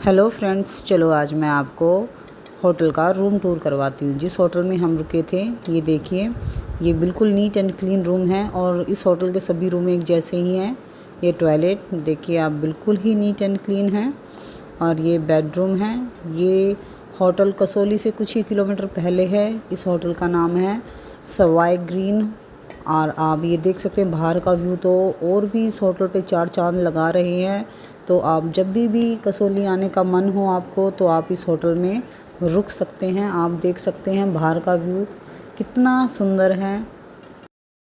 Hello friends, चलो आज मैं आपको होटल का रूम टूर करवाती हूँ। जिस होटल में हम रुके थे, ये देखिए, ये बिल्कुल नीट एंड क्लीन रूम है और इस होटल के सभी रूम एक जैसे ही हैं। ये टॉयलेट देखिए आप, बिल्कुल ही नीट एंड क्लीन है। और ये बेडरूम है। ये होटल कसौली से कुछ ही किलोमीटर पहले है। इस होटल का नाम है सवाई ग्रीन। और आप ये देख सकते हैं बाहर का व्यू, तो और भी इस होटल पे 4 चाँद लगा रहे हैं। तो आप जब भी कसौली आने का मन हो आपको, तो आप इस होटल में रुक सकते हैं। आप देख सकते हैं बाहर का व्यू कितना सुंदर है।